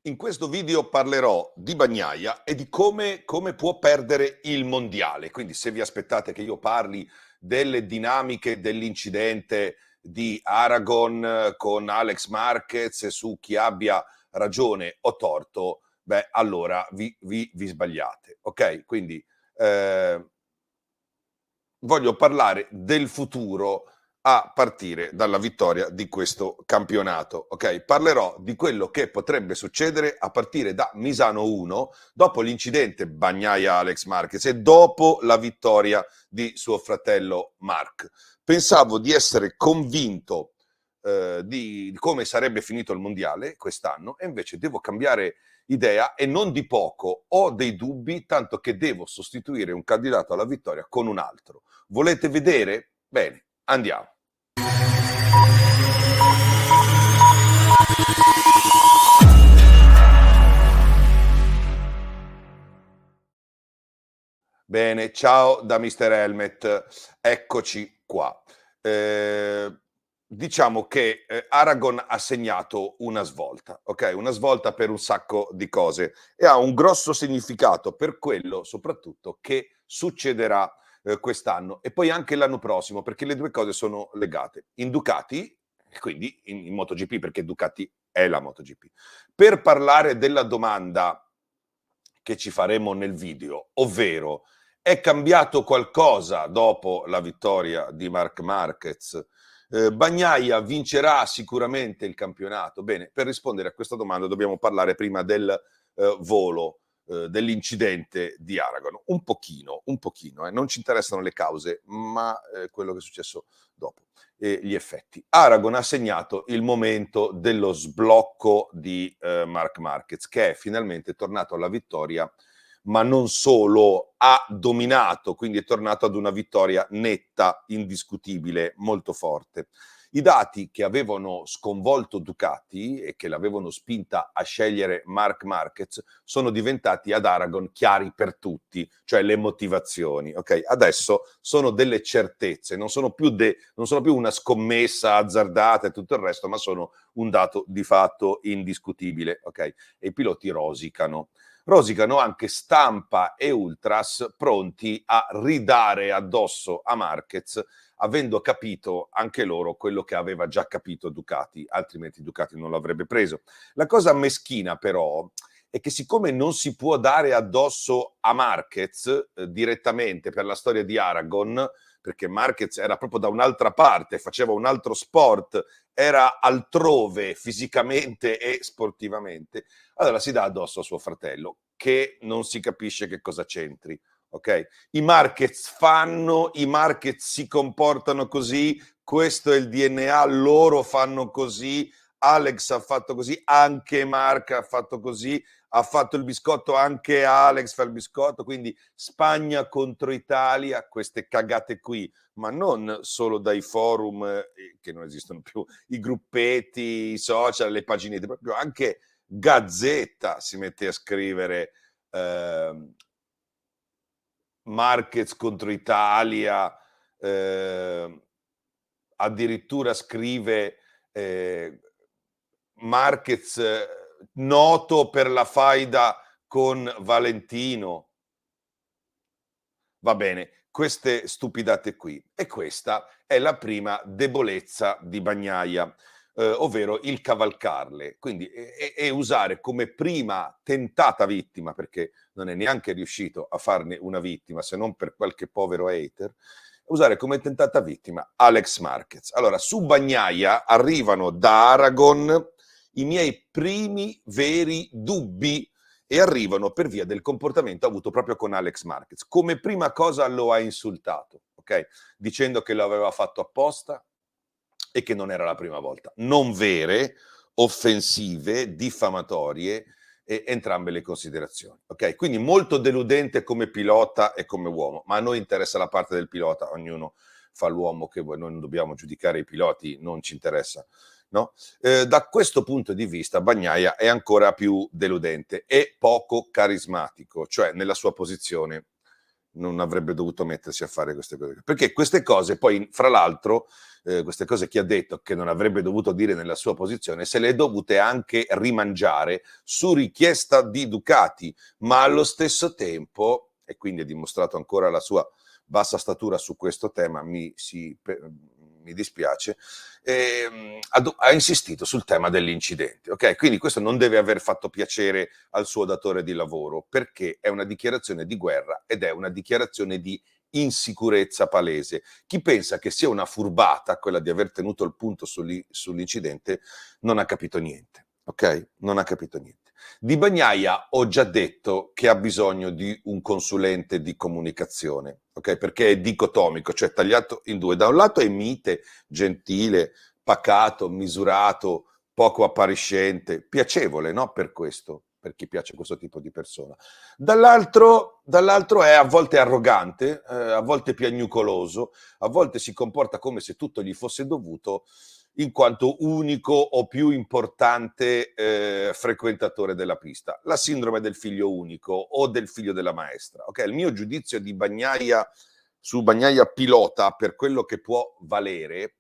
In questo video parlerò di Bagnaia e di come può perdere il mondiale. Quindi se vi aspettate che io parli delle dinamiche dell'incidente di Aragon con Alex Marquez e su chi abbia ragione o torto, beh, allora vi sbagliate, ok? Quindi voglio parlare del futuro a partire dalla vittoria di questo campionato, ok? Parlerò di quello che potrebbe succedere a partire da Misano 1, dopo l'incidente Bagnaia-Alex Marquez e dopo la vittoria di suo fratello Marc. Pensavo di essere convinto di come sarebbe finito il mondiale quest'anno e invece devo cambiare idea e non di poco. Ho dei dubbi, tanto che devo sostituire un candidato alla vittoria con un altro. Volete vedere? Bene, andiamo. Bene, ciao da Mr. Helmet, eccoci qua. Diciamo che Aragon ha segnato una svolta, ok? Una svolta per un sacco di cose e ha un grosso significato per quello soprattutto che succederà quest'anno e poi anche l'anno prossimo, perché le due cose sono legate. In Ducati, quindi in MotoGP, perché Ducati è la MotoGP. Per parlare della domanda che ci faremo nel video, ovvero è cambiato qualcosa dopo la vittoria di Marc Marquez? Bagnaia vincerà sicuramente il campionato? Bene, per rispondere a questa domanda dobbiamo parlare prima del volo, dell'incidente di Aragon. Un pochino, non ci interessano le cause, ma quello che è successo dopo e gli effetti. Aragon ha segnato il momento dello sblocco di Marc Marquez, che è finalmente tornato alla vittoria, ma non solo, ha dominato, quindi è tornato ad una vittoria netta, indiscutibile, molto forte. I dati che avevano sconvolto Ducati e che l'avevano spinta a scegliere Marc Marquez sono diventati ad Aragon chiari per tutti, cioè le motivazioni. Okay? Adesso sono delle certezze, non sono più una scommessa azzardata e tutto il resto, ma sono un dato di fatto indiscutibile. Okay? E i piloti rosicano anche stampa e ultras pronti a ridare addosso a Marquez, avendo capito anche loro quello che aveva già capito Ducati, altrimenti Ducati non l'avrebbe preso. La cosa meschina però è che siccome non si può dare addosso a Marquez direttamente per la storia di Aragon, perché Marquez era proprio da un'altra parte, faceva un altro sport, era altrove fisicamente e sportivamente, allora si dà addosso a suo fratello, che non si capisce che cosa c'entri. Ok? I Marquez i Marquez si comportano così, questo è il DNA, loro fanno così, Alex ha fatto così, anche Marc ha fatto così, ha fatto il biscotto, anche Alex fa il biscotto, quindi Spagna contro Italia, queste cagate qui, ma non solo dai forum che non esistono più, i gruppetti, i social, le paginette, proprio anche Gazzetta si mette a scrivere Marquez contro Italia, addirittura scrive Marquez noto per la faida con Valentino. Va bene, queste stupidate qui. E questa è la prima debolezza di Bagnaia, ovvero il cavalcarle. Quindi e usare come prima tentata vittima, perché non è neanche riuscito a farne una vittima, se non per qualche povero hater, usare come tentata vittima Alex Marquez. Allora, su Bagnaia arrivano da Aragon i miei primi veri dubbi e arrivano per via del comportamento avuto proprio con Alex Marquez. Come prima cosa lo ha insultato, ok? Dicendo che lo aveva fatto apposta e che non era la prima volta. Non vere, offensive, diffamatorie, entrambe le considerazioni. Ok? Quindi molto deludente come pilota e come uomo, ma a noi interessa la parte del pilota, ognuno fa l'uomo che vuoi, noi non dobbiamo giudicare i piloti, non ci interessa. No? Da questo punto di vista Bagnaia è ancora più deludente e poco carismatico, cioè nella sua posizione non avrebbe dovuto mettersi a fare queste cose. Perché queste cose poi, fra l'altro, queste cose che ha detto che non avrebbe dovuto dire nella sua posizione, se le è dovute anche rimangiare su richiesta di Ducati, ma allo stesso tempo, e quindi ha dimostrato ancora la sua bassa statura su questo tema, mi dispiace, ha insistito sul tema dell'incidente. Okay? Quindi questo non deve aver fatto piacere al suo datore di lavoro, perché è una dichiarazione di guerra ed è una dichiarazione di insicurezza palese. Chi pensa che sia una furbata quella di aver tenuto il punto sull'incidente non ha capito niente, ok? Non ha capito niente. Di Bagnaia ho già detto che ha bisogno di un consulente di comunicazione, ok? Perché è dicotomico, cioè tagliato in due. Da un lato è mite, gentile, pacato, misurato, poco appariscente, piacevole, no? Per questo, per chi piace questo tipo di persona. Dall'altro è a volte arrogante, a volte piagnucoloso, a volte si comporta come se tutto gli fosse dovuto in quanto unico o più importante frequentatore della pista. La sindrome del figlio unico o del figlio della maestra. Okay? Il mio giudizio di Bagnaia su Bagnaia pilota, per quello che può valere,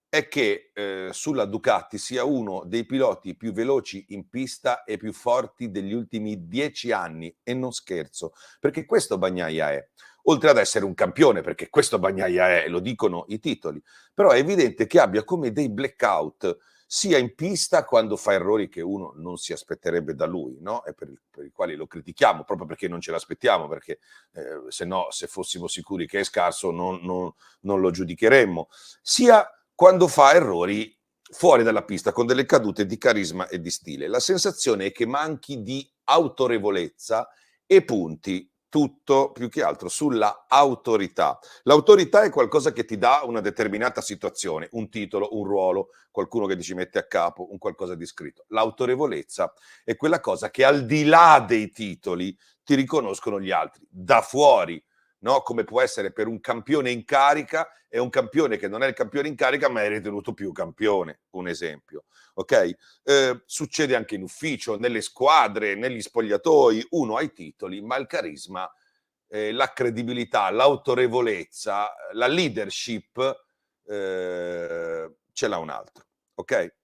è che sulla Ducati sia uno dei piloti più veloci in pista e più forti degli ultimi 10 anni, e non scherzo, perché questo Bagnaia è. Oltre ad essere un campione, perché questo Bagnaia è, lo dicono i titoli, però è evidente che abbia come dei blackout sia in pista quando fa errori che uno non si aspetterebbe da lui, no? E per i quali lo critichiamo, proprio perché non ce l'aspettiamo, perché se no, se fossimo sicuri che è scarso non lo giudicheremmo, sia quando fa errori fuori dalla pista con delle cadute di carisma e di stile. La sensazione è che manchi di autorevolezza e punti tutto più che altro sulla autorità. L'autorità è qualcosa che ti dà una determinata situazione, un titolo, un ruolo, qualcuno che ti ci mette a capo, un qualcosa di scritto. L'autorevolezza è quella cosa che al di là dei titoli ti riconoscono gli altri, da fuori, no? Come può essere per un campione in carica e un campione che non è il campione in carica ma è ritenuto più campione, un esempio. Ok? Succede anche in ufficio, nelle squadre, negli spogliatoi, uno ha i titoli, ma il carisma, la credibilità, l'autorevolezza, la leadership ce l'ha un altro, ok?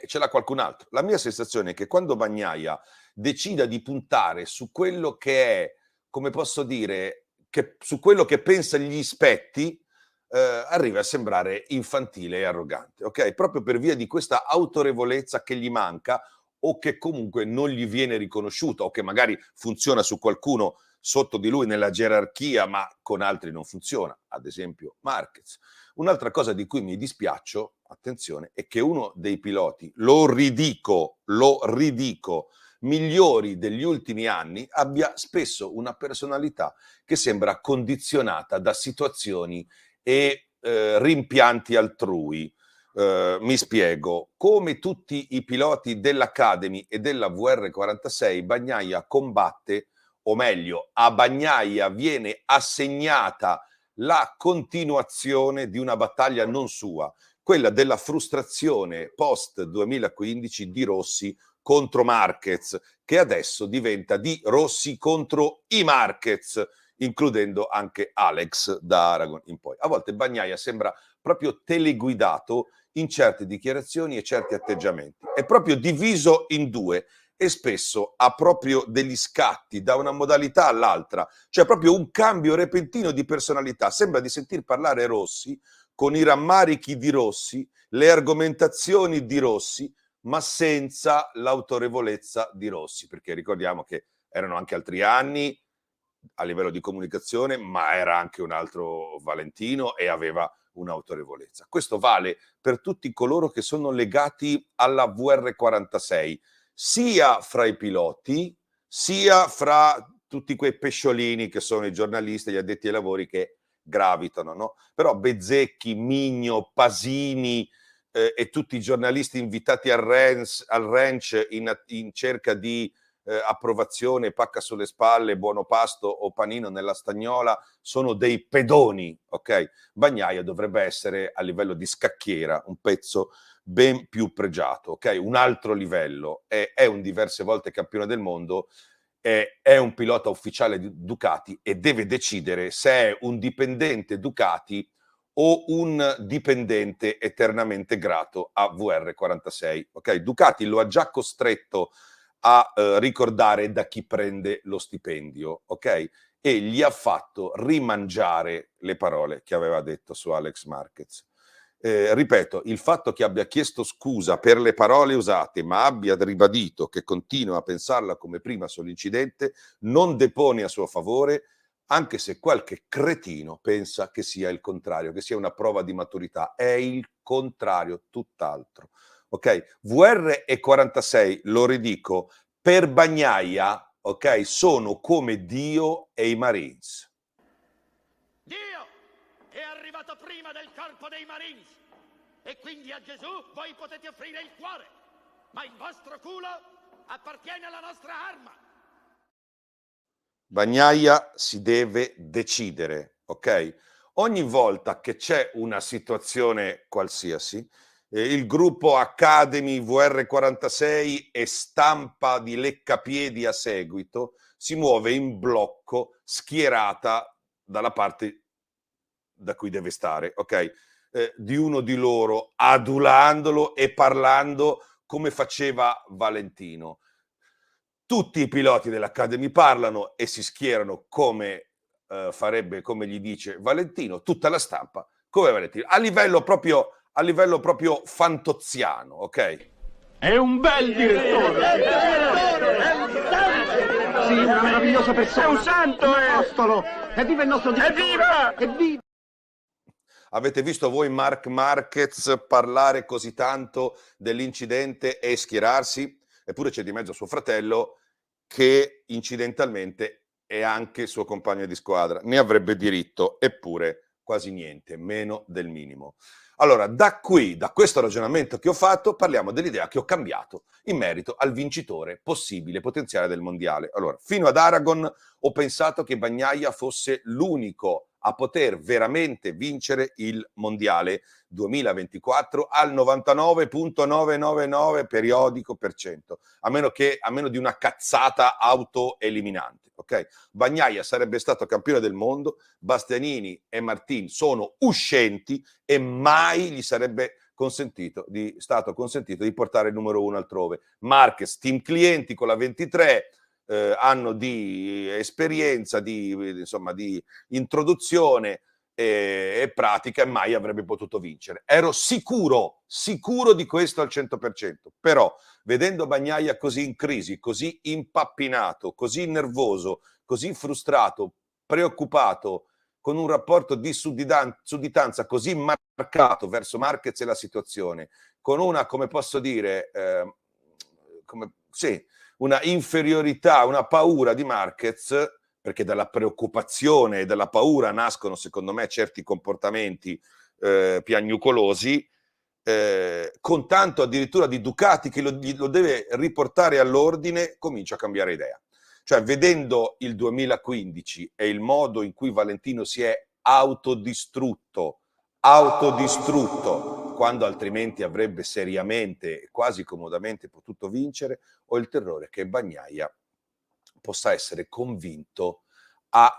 Ce l'ha qualcun altro. La mia sensazione è che quando Bagnaia decida di puntare su quello che è, come posso dire, su quello che pensa gli spetti, arriva a sembrare infantile e arrogante, ok? Proprio per via di questa autorevolezza che gli manca o che comunque non gli viene riconosciuta o che magari funziona su qualcuno sotto di lui nella gerarchia, ma con altri non funziona, ad esempio Marquez. Un'altra cosa di cui mi dispiaccio, attenzione, è che uno dei piloti, lo ridico, migliori degli ultimi anni, abbia spesso una personalità che sembra condizionata da situazioni e rimpianti altrui. Mi spiego, come tutti i piloti dell'Academy e della VR46, Bagnaia combatte, o meglio, a Bagnaia viene assegnata la continuazione di una battaglia non sua, quella della frustrazione post 2015 di Rossi contro Marquez, che adesso diventa di Rossi contro i Marquez, includendo anche Alex da Aragon in poi. A volte Bagnaia sembra proprio teleguidato in certe dichiarazioni e certi atteggiamenti. È proprio diviso in due e spesso ha proprio degli scatti da una modalità all'altra, cioè proprio un cambio repentino di personalità. Sembra di sentir parlare Rossi con i rammarichi di Rossi, le argomentazioni di Rossi, ma senza l'autorevolezza di Rossi, perché ricordiamo che erano anche altri anni a livello di comunicazione, ma era anche un altro Valentino e aveva un'autorevolezza. Questo vale per tutti coloro che sono legati alla VR46, sia fra i piloti, sia fra tutti quei pesciolini che sono i giornalisti, gli addetti ai lavori che gravitano, no? Però Bezzecchi, Migno, Pasini e tutti i giornalisti invitati al ranch in cerca di approvazione, pacca sulle spalle, buono pasto o panino nella stagnola, sono dei pedoni, ok? Bagnaia dovrebbe essere a livello di scacchiera un pezzo ben più pregiato, ok? Un altro livello, è un diverse volte campione del mondo è un pilota ufficiale di Ducati e deve decidere se è un dipendente Ducati o un dipendente eternamente grato a VR46. Ok, Ducati lo ha già costretto a ricordare da chi prende lo stipendio, ok? E gli ha fatto rimangiare le parole che aveva detto su Alex Marquez. Ripeto, il fatto che abbia chiesto scusa per le parole usate, ma abbia ribadito che continua a pensarla come prima sull'incidente, non depone a suo favore, anche se qualche cretino pensa che sia il contrario, che sia una prova di maturità. È il contrario, tutt'altro. Ok? VR e 46, lo ridico, per Bagnaia, ok, sono come Dio e i Marines. Dio è arrivato prima del corpo dei Marines e quindi a Gesù voi potete offrire il cuore, ma il vostro culo appartiene alla nostra arma. Bagnaia si deve decidere, ok? Ogni volta che c'è una situazione qualsiasi, il gruppo Academy VR46 e stampa di leccapiedi a seguito si muove in blocco, schierata dalla parte da cui deve stare, ok? Di uno di loro, adulandolo e parlando come faceva Valentino. Tutti i piloti dell'Academy parlano e si schierano come farebbe, come gli dice Valentino, tutta la stampa come Valentino, a livello proprio fantoziano, ok? È un bel direttore! Sì, una meravigliosa persona! È un santo! Un apostolo! Evviva il nostro direttore! Evviva! Evviva! Avete visto voi Marc Marquez parlare così tanto dell'incidente e schierarsi? Eppure c'è di mezzo suo fratello che incidentalmente è anche suo compagno di squadra. Ne avrebbe diritto, eppure quasi niente, meno del minimo. Allora, da questo ragionamento che ho fatto, parliamo dell'idea che ho cambiato in merito al vincitore possibile, potenziale del mondiale. Allora, fino ad Aragon ho pensato che Bagnaia fosse l'unico a poter veramente vincere il mondiale 2024 al 99,999 periodico per cento, a meno di una cazzata autoeliminante, ok? Bagnaia sarebbe stato campione del mondo, Bastianini e Martin sono uscenti e mai gli sarebbe stato consentito di portare il numero 1 altrove. Marquez, team clienti con la 23, anno di esperienza, di introduzione e pratica, e mai avrebbe potuto vincere. Ero sicuro di questo al 100%, però vedendo Bagnaia così in crisi, così impappinato, così nervoso, così frustrato, preoccupato, con un rapporto di sudditanza così marcato verso Marquez e la situazione, con una, come posso dire, una inferiorità, una paura di Marquez, perché dalla preoccupazione e dalla paura nascono, secondo me, certi comportamenti piagnucolosi, con tanto addirittura di Ducati che lo deve riportare all'ordine, comincia a cambiare idea. Cioè, vedendo il 2015 e il modo in cui Valentino si è autodistrutto, quando altrimenti avrebbe seriamente e quasi comodamente potuto vincere, ho il terrore che Bagnaia possa essere convinto a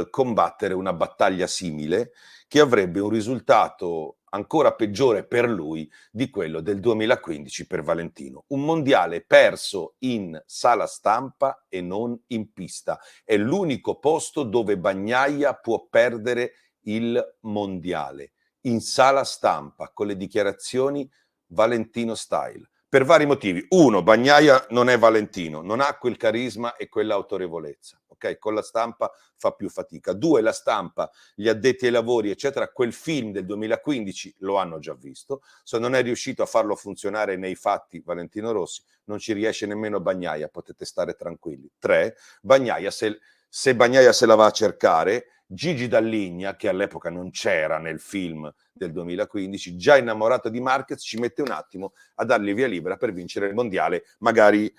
combattere una battaglia simile che avrebbe un risultato ancora peggiore per lui di quello del 2015 per Valentino. Un mondiale perso in sala stampa e non in pista. È l'unico posto dove Bagnaia può perdere il mondiale, in sala stampa, con le dichiarazioni Valentino style. Per vari motivi. Uno, Bagnaia non è Valentino, non ha quel carisma e quell'autorevolezza, ok? Con la stampa fa più fatica. Due, la stampa, gli addetti ai lavori, eccetera, quel film del 2015 lo hanno già visto. Se non è riuscito a farlo funzionare nei fatti Valentino Rossi, non ci riesce nemmeno Bagnaia, potete stare tranquilli. Tre, Bagnaia, se Bagnaia se la va a cercare, Gigi Dall'Igna, che all'epoca non c'era nel film del 2015, già innamorato di Marquez, ci mette un attimo a dargli via libera per vincere il mondiale, magari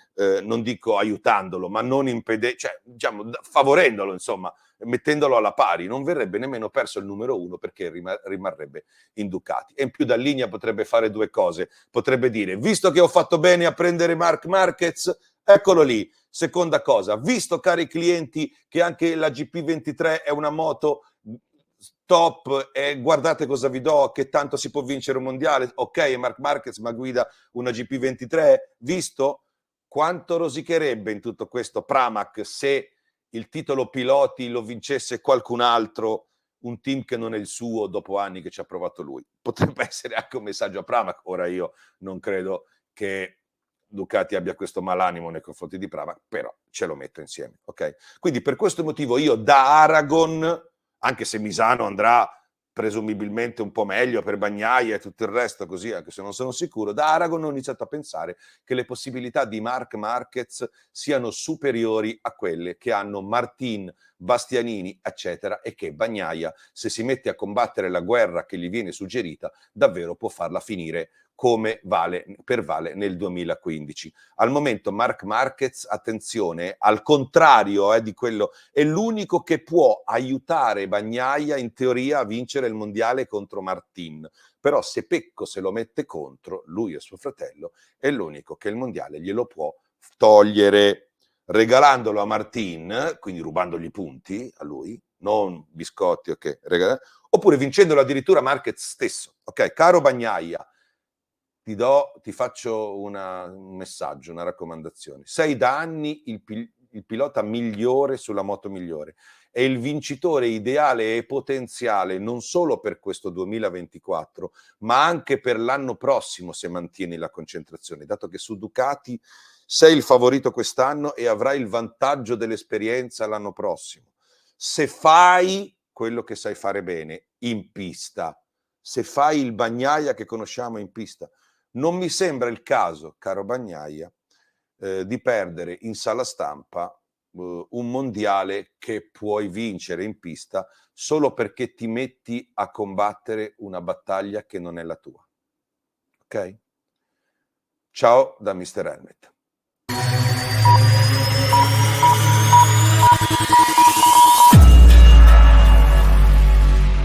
non dico aiutandolo, ma non favorendolo, insomma, mettendolo alla pari. Non verrebbe nemmeno perso il numero 1 perché rimarrebbe in Ducati. E in più Dall'Igna potrebbe fare due cose. Potrebbe dire, visto che ho fatto bene a prendere Marc Marquez, eccolo lì, Seconda cosa, visto cari clienti che anche la GP23 è una moto top e guardate cosa vi do, che tanto si può vincere un mondiale, ok, Marc Marquez ma guida una GP23, visto quanto rosicherebbe in tutto questo Pramac se il titolo piloti lo vincesse qualcun altro, un team che non è il suo dopo anni che ci ha provato lui. Potrebbe essere anche un messaggio a Pramac. Ora io non credo che Ducati abbia questo malanimo nei confronti di Pramac, però ce lo metto insieme, ok? Quindi per questo motivo io da Aragon, anche se Misano andrà presumibilmente un po' meglio per Bagnaia e tutto il resto così, anche se non sono sicuro, da Aragon ho iniziato a pensare che le possibilità di Marc Marquez siano superiori a quelle che hanno Martin, Bastianini, eccetera, e che Bagnaia, se si mette a combattere la guerra che gli viene suggerita, davvero può farla finire come vale nel 2015. Al momento Marc Marquez, attenzione, al contrario di quello, è l'unico che può aiutare Bagnaia in teoria a vincere il mondiale contro Martin. Però se Pecco se lo mette contro, lui e suo fratello, è l'unico che il mondiale glielo può togliere, regalandolo a Martin, quindi rubandogli punti a lui, non biscotti, ok, oppure vincendolo addirittura Marquez stesso. Ok, caro Bagnaia, ti faccio un messaggio, una raccomandazione. Sei da anni il pilota migliore sulla moto migliore. È il vincitore ideale e potenziale non solo per questo 2024, ma anche per l'anno prossimo se mantieni la concentrazione, dato che su Ducati sei il favorito quest'anno e avrai il vantaggio dell'esperienza l'anno prossimo. Se fai quello che sai fare bene in pista, se fai il Bagnaia che conosciamo in pista, non mi sembra il caso, caro Bagnaia, di perdere in sala stampa un mondiale che puoi vincere in pista solo perché ti metti a combattere una battaglia che non è la tua. Ok? Ciao da Mr. Helmet.